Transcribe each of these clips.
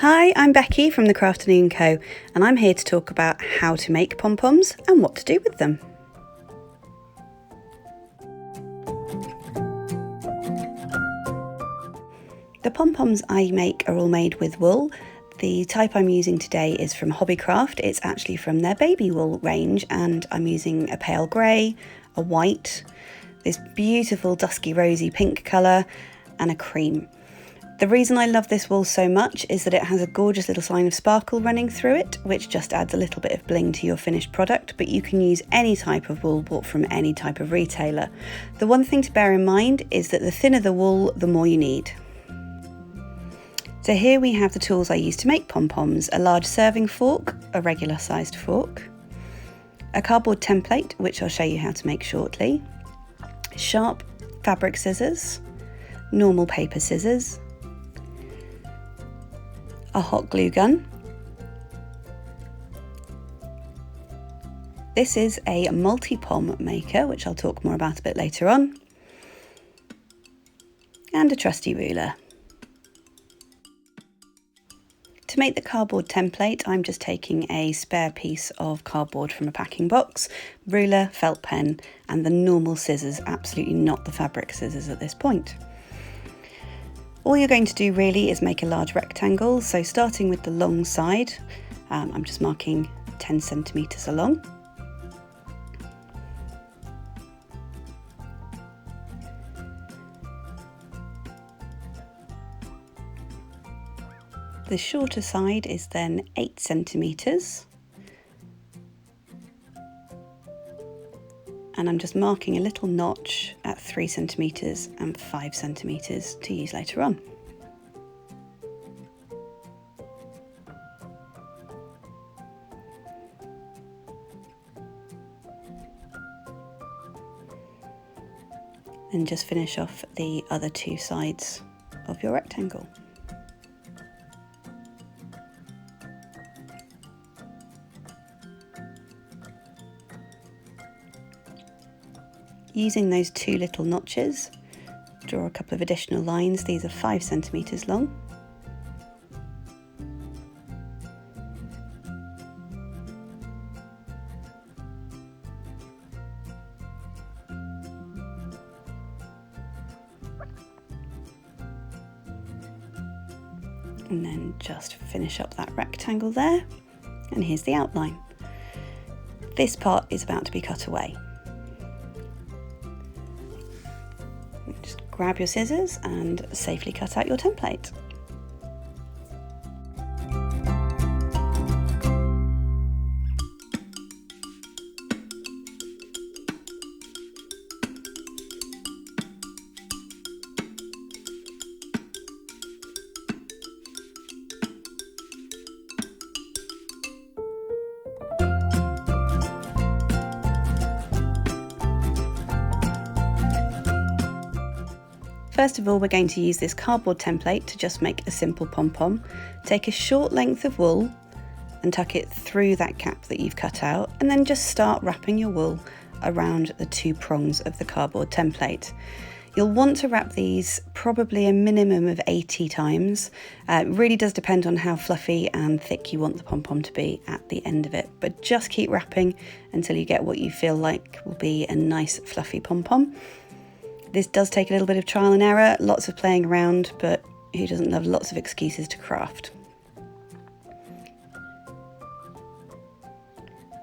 Hi, I'm Becky from the Crafternoon Co, and I'm here to talk about how to make pom-poms and what to do with them. The pom-poms I make are all made with wool. The type I'm using today is from Hobbycraft. It's actually from their baby wool range, and I'm using a pale grey, a white, this beautiful dusky rosy pink colour, and a cream. The reason I love this wool so much is that it has a gorgeous little line of sparkle running through it, which just adds a little bit of bling to your finished product, but you can use any type of wool bought from any type of retailer. The one thing to bear in mind is that the thinner the wool, the more you need. So here we have the tools I use to make pom-poms: a large serving fork, a regular sized fork, a cardboard template, which I'll show you how to make shortly, sharp fabric scissors, normal paper scissors, a hot glue gun. This is a multi-pom maker, which I'll talk more about a bit later on, and a trusty ruler. To make the cardboard template, I'm just taking a spare piece of cardboard from a packing box, ruler, felt pen, and the normal scissors, absolutely not the fabric scissors at this point. All you're going to do really is make a large rectangle, so starting with the long side, I'm just marking 10 centimetres along. The shorter side is then 8 centimetres. And I'm just marking a little notch at 3 centimetres and 5 centimetres to use later on. And just finish off the other two sides of your rectangle. Using those two little notches, draw a couple of additional lines. These are 5 centimetres long. And then just finish up that rectangle there. And here's the outline. This part is about to be cut away. Just grab your scissors and safely cut out your template. First of all, we're going to use this cardboard template to just make a simple pom-pom. Take a short length of wool and tuck it through that gap that you've cut out, and then just start wrapping your wool around the two prongs of the cardboard template. You'll want to wrap these probably a minimum of 80 times. It really does depend on how fluffy and thick you want the pom-pom to be at the end of it, but just keep wrapping until you get what you feel like will be a nice fluffy pom-pom. This does take a little bit of trial and error, lots of playing around, but who doesn't love lots of excuses to craft?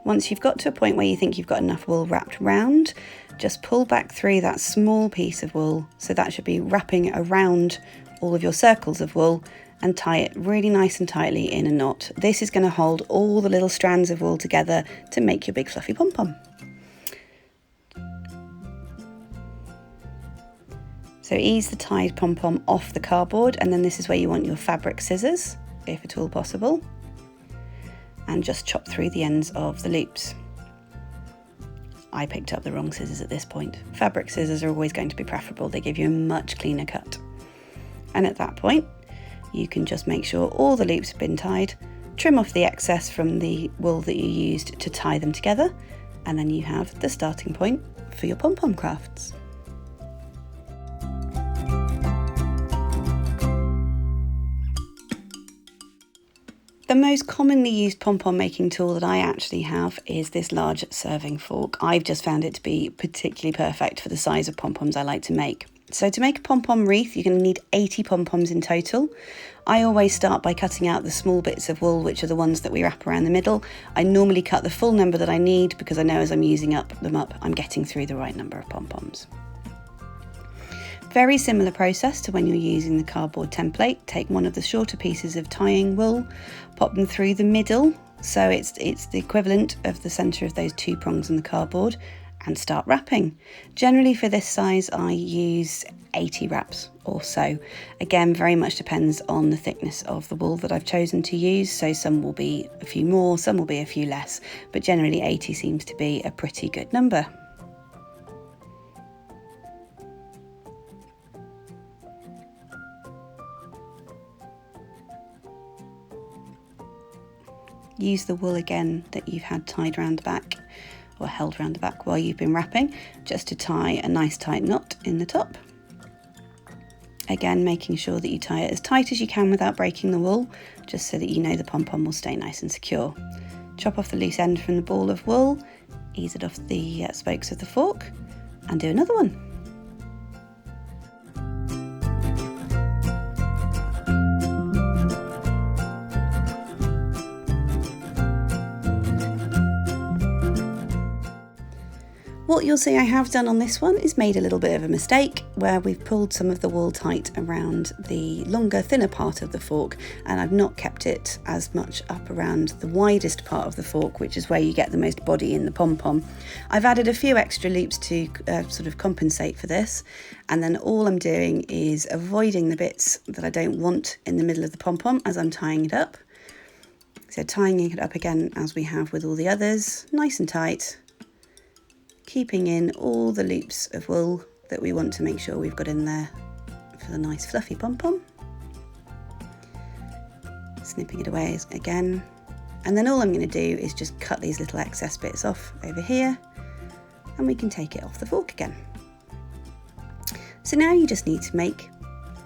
Once you've got to a point where you think you've got enough wool wrapped round, just pull back through that small piece of wool, so that should be wrapping around all of your circles of wool, and tie it really nice and tightly in a knot. This is going to hold all the little strands of wool together to make your big fluffy pom-pom. So ease the tied pom-pom off the cardboard, and then this is where you want your fabric scissors, if at all possible, and just chop through the ends of the loops. I picked up the wrong scissors at this point. Fabric scissors are always going to be preferable, they give you a much cleaner cut. And at that point, you can just make sure all the loops have been tied, trim off the excess from the wool that you used to tie them together, and then you have the starting point for your pom-pom crafts. The most commonly used pom-pom making tool that I actually have is this large serving fork. I've just found it to be particularly perfect for the size of pom-poms I like to make. So to make a pom-pom wreath, you're going to need 80 pom-poms in total. I always start by cutting out the small bits of wool, which are the ones that we wrap around the middle. I normally cut the full number that I need because I know as I'm using them up, I'm getting through the right number of pom-poms. Very similar process to when you're using the cardboard template. Take one of the shorter pieces of tying wool, pop them through the middle, so it's the equivalent of the centre of those two prongs in the cardboard, and start wrapping. Generally for this size I use 80 wraps or so. Again, very much depends on the thickness of the wool that I've chosen to use, so some will be a few more, some will be a few less, but generally 80 seems to be a pretty good number. Use the wool again that you've had tied round the back or held round the back while you've been wrapping, just to tie a nice tight knot in the top. Again, making sure that you tie it as tight as you can without breaking the wool, just so that you know the pom-pom will stay nice and secure. Chop off the loose end from the ball of wool, ease it off the spokes of the fork, and do another one. What you'll see I have done on this one is made a little bit of a mistake where we've pulled some of the wool tight around the longer, thinner part of the fork, and I've not kept it as much up around the widest part of the fork, which is where you get the most body in the pom-pom. I've added a few extra loops to sort of compensate for this, and then all I'm doing is avoiding the bits that I don't want in the middle of the pom-pom as I'm tying it up. So tying it up again as we have with all the others, nice and tight, keeping in all the loops of wool that we want to make sure we've got in there for the nice fluffy pom-pom. Snipping it away again, and then all I'm going to do is just cut these little excess bits off over here, and we can take it off the fork again. So now you just need to make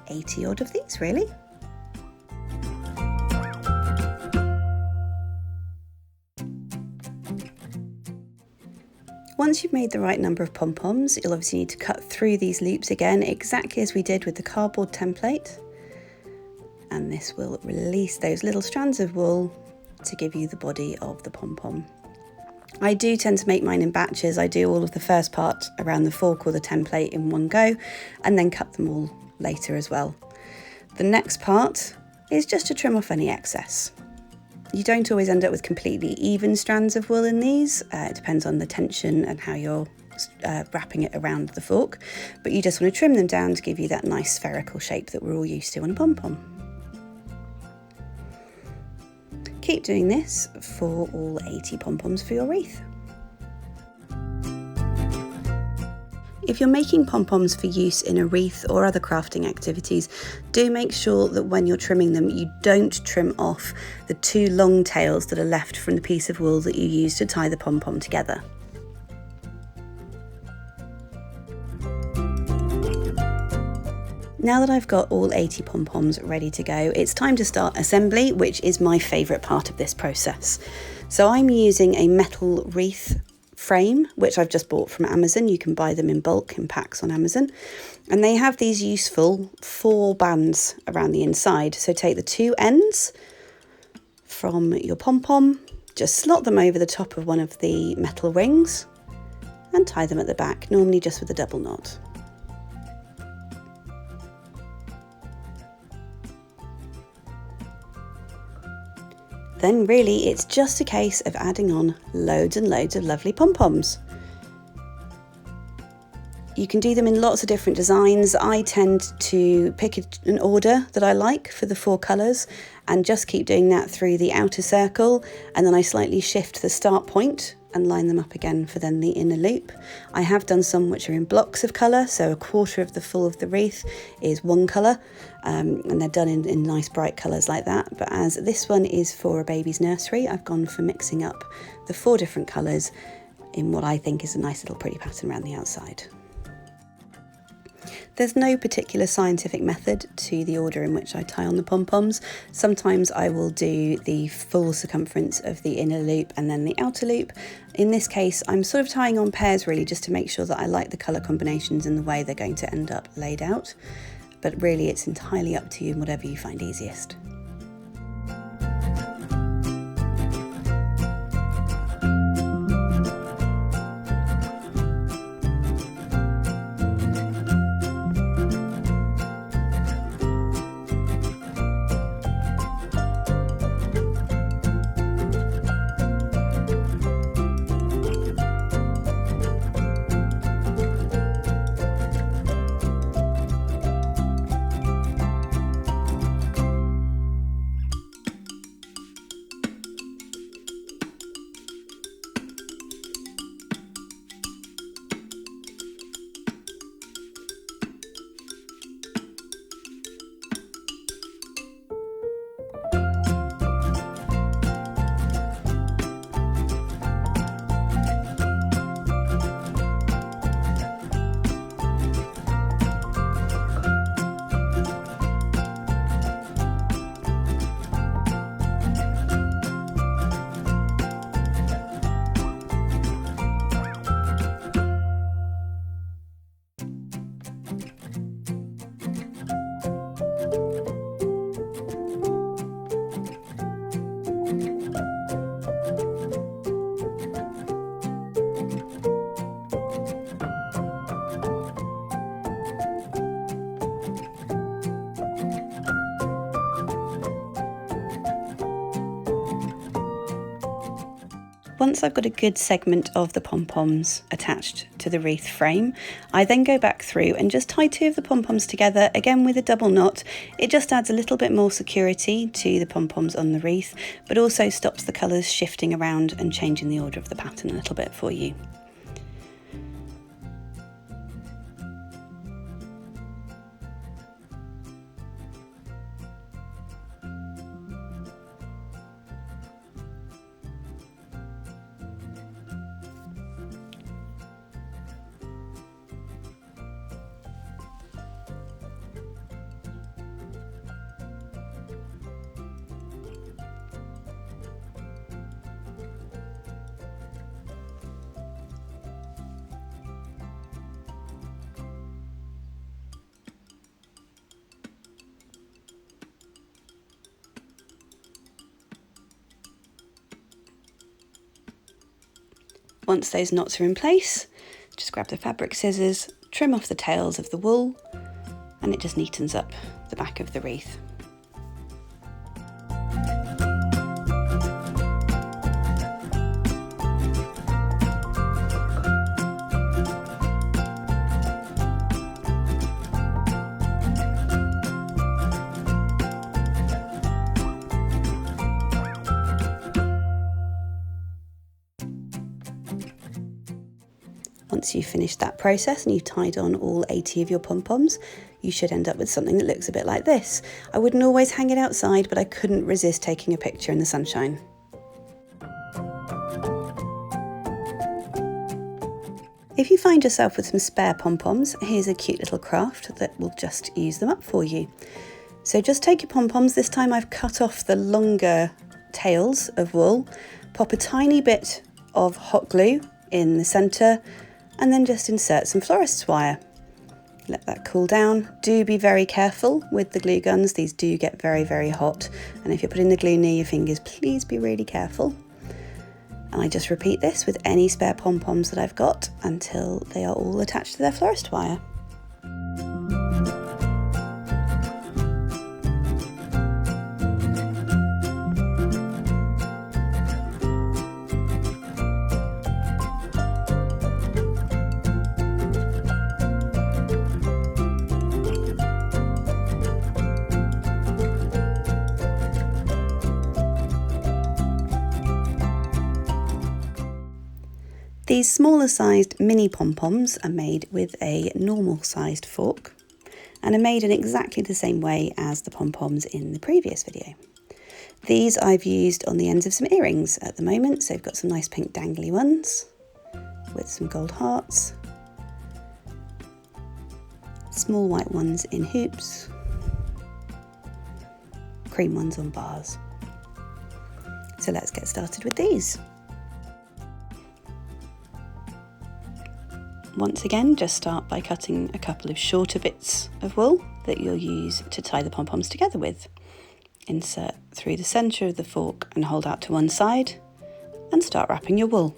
80 odd of these really. Once you've made the right number of pom-poms, you'll obviously need to cut through these loops again, exactly as we did with the cardboard template. And this will release those little strands of wool to give you the body of the pom-pom. I do tend to make mine in batches. I do all of the first part around the fork or the template in one go, and then cut them all later as well. The next part is just to trim off any excess. You don't always end up with completely even strands of wool in these. It depends on the tension and how you're wrapping it around the fork, but you just want to trim them down to give you that nice spherical shape that we're all used to on a pom-pom. Keep doing this for all 80 pom-poms for your wreath. If you're making pom-poms for use in a wreath or other crafting activities, do make sure that when you're trimming them, you don't trim off the two long tails that are left from the piece of wool that you use to tie the pom-pom together. Now that I've got all 80 pom-poms ready to go, it's time to start assembly, which is my favourite part of this process. So I'm using a metal wreath frame, which I've just bought from Amazon. You can buy them in bulk in packs on Amazon, and they have these useful 4 bands around the inside. So take the 2 ends from your pom-pom, just slot them over the top of one of the metal rings and tie them at the back, normally just with a double knot. Then really it's just a case of adding on loads and loads of lovely pom-poms. You can do them in lots of different designs. I tend to pick an order that I like for the 4 colours and just keep doing that through the outer circle, and then I slightly shift the start point and line them up again for then the inner loop. I have done some which are in blocks of colour, so a quarter of the full of the wreath is one colour, and they're done in nice bright colours like that. But as this one is for a baby's nursery, I've gone for mixing up the 4 different colours in what I think is a nice little pretty pattern around the outside. There's no particular scientific method to the order in which I tie on the pom-poms. Sometimes I will do the full circumference of the inner loop and then the outer loop. In this case, I'm sort of tying on pairs really just to make sure that I like the colour combinations and the way they're going to end up laid out. But really it's entirely up to you and whatever you find easiest. Once I've got a good segment of the pom-poms attached to the wreath frame, I then go back through and just tie 2 of the pom-poms together, again with a double knot. It just adds a little bit more security to the pom-poms on the wreath, but also stops the colours shifting around and changing the order of the pattern a little bit for you. Once those knots are in place, just grab the fabric scissors, trim off the tails of the wool, and it just neatens up the back of the wreath. Once you've finished that process and you've tied on all 80 of your pom-poms, you should end up with something that looks a bit like this. I wouldn't always hang it outside, but I couldn't resist taking a picture in the sunshine. If you find yourself with some spare pom-poms, here's a cute little craft that will just use them up for you. So just take your pom-poms. This time I've cut off the longer tails of wool, pop a tiny bit of hot glue in the centre, and then just insert some florist's wire. Let that cool down. Do be very careful with the glue guns. These do get very, very hot. And if you're putting the glue near your fingers, please be really careful. And I just repeat this with any spare pom-poms that I've got until they are all attached to their florist wire. These smaller sized mini pom-poms are made with a normal sized fork and are made in exactly the same way as the pom-poms in the previous video. These I've used on the ends of some earrings at the moment, so I've got some nice pink dangly ones with some gold hearts. small white ones in hoops, cream ones on bars. So let's get started with these. Once again, just start by cutting a couple of shorter bits of wool that you'll use to tie the pom-poms together with. Insert through the centre of the fork and hold out to one side, and start wrapping your wool.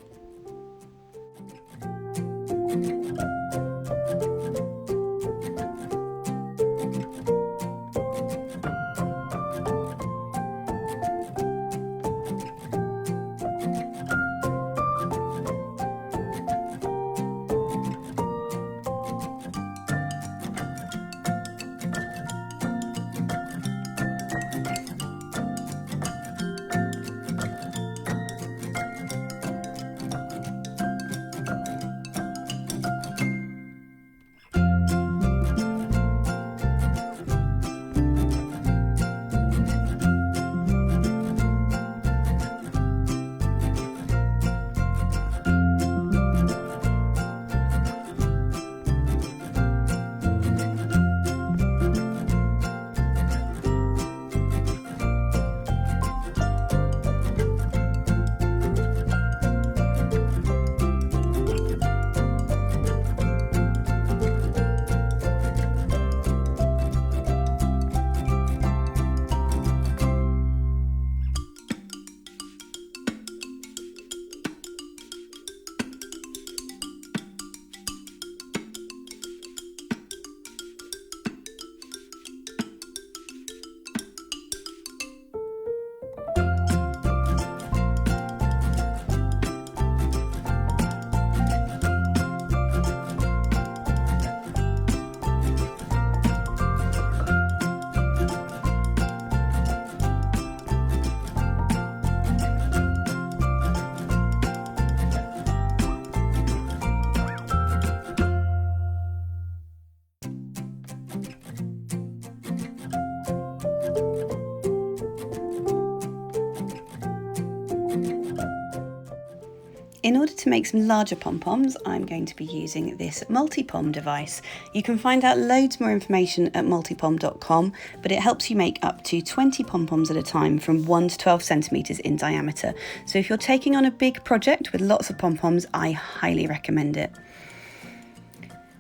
In order to make some larger pom-poms, I'm going to be using this multi-pom device. You can find out loads more information at multipom.com, but it helps you make up to 20 pom-poms at a time from 1 to 12 centimetres in diameter. So if you're taking on a big project with lots of pom-poms, I highly recommend it.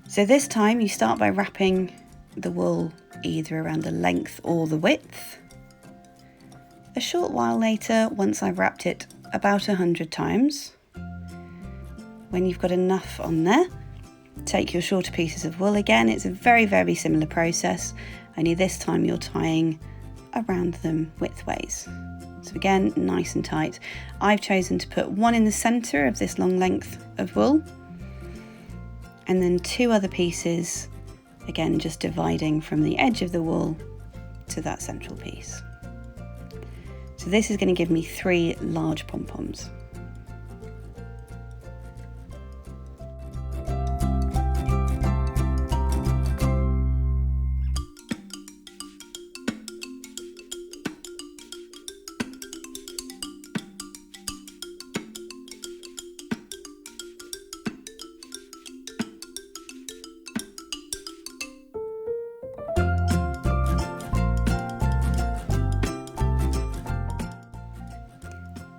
So this time you start by wrapping the wool either around the length or the width. A short while later, once I've wrapped it about 100 times, when you've got enough on there, take your shorter pieces of wool again. It's a very, very similar process, only this time you're tying around them widthways. So again, nice and tight. I've chosen to put one in the centre of this long length of wool, and then 2 other pieces, again just dividing from the edge of the wool to that central piece. So this is going to give me 3 large pom-poms.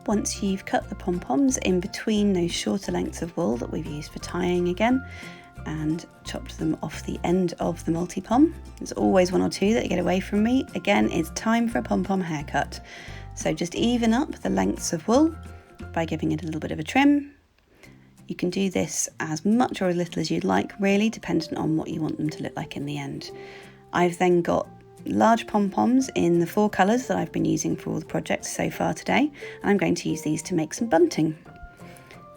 Once you've cut the pom-poms in between those shorter lengths of wool that we've used for tying again, and chopped them off the end of the multi-pom, there's always 1 or 2 that get away from me. Again, it's time for a pom-pom haircut. So just even up the lengths of wool by giving it a little bit of a trim. You can do this as much or as little as you'd like, really, dependent on what you want them to look like in the end. I've then got large pom-poms in the 4 colours that I've been using for all the projects so far today, and I'm going to use these to make some bunting.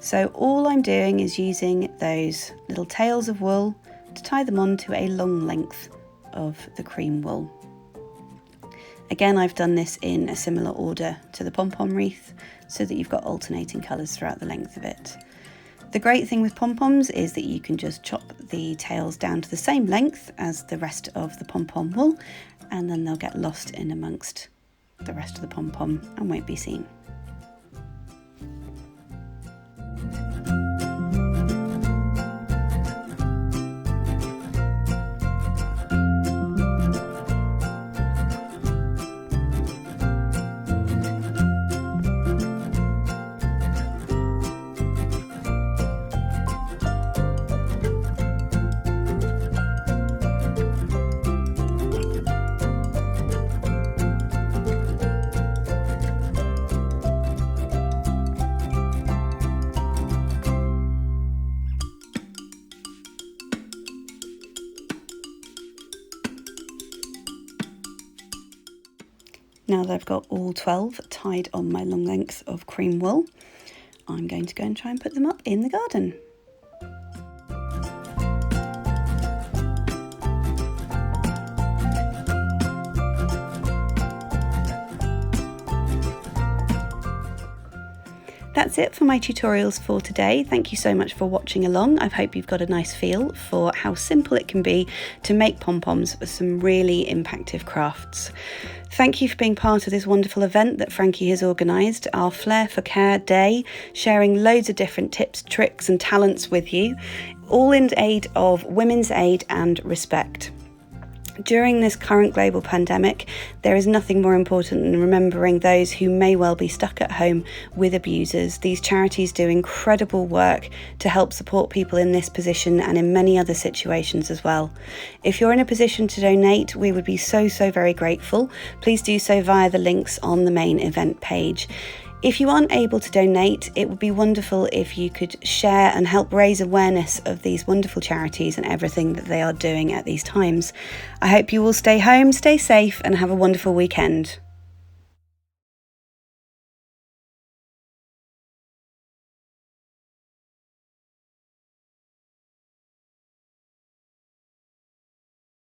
So all I'm doing is using those little tails of wool to tie them onto a long length of the cream wool. Again, I've done this in a similar order to the pom-pom wreath so that you've got alternating colours throughout the length of it. The great thing with pom-poms is that you can just chop the tails down to the same length as the rest of the pom-pom wool, and then they'll get lost in amongst the rest of the pom-pom and won't be seen. Now that I've got all 12 tied on my long length of cream wool, I'm going to go and try and put them up in the garden. That's it for my tutorials for today. Thank you so much for watching along. I hope you've got a nice feel for how simple it can be to make pom-poms with some really impactful crafts. Thank you for being part of this wonderful event that Frankie has organised, our Flair for Care Day, sharing loads of different tips, tricks and talents with you, all in aid of women's aid and respect. During this current global pandemic, there is nothing more important than remembering those who may well be stuck at home with abusers. These charities do incredible work to help support people in this position and in many other situations as well. If you're in a position to donate, we would be so very grateful. Please do so via the links on the main event page. If you aren't able to donate, it would be wonderful if you could share and help raise awareness of these wonderful charities and everything that they are doing at these times. I hope you all stay home, stay safe, and have a wonderful weekend.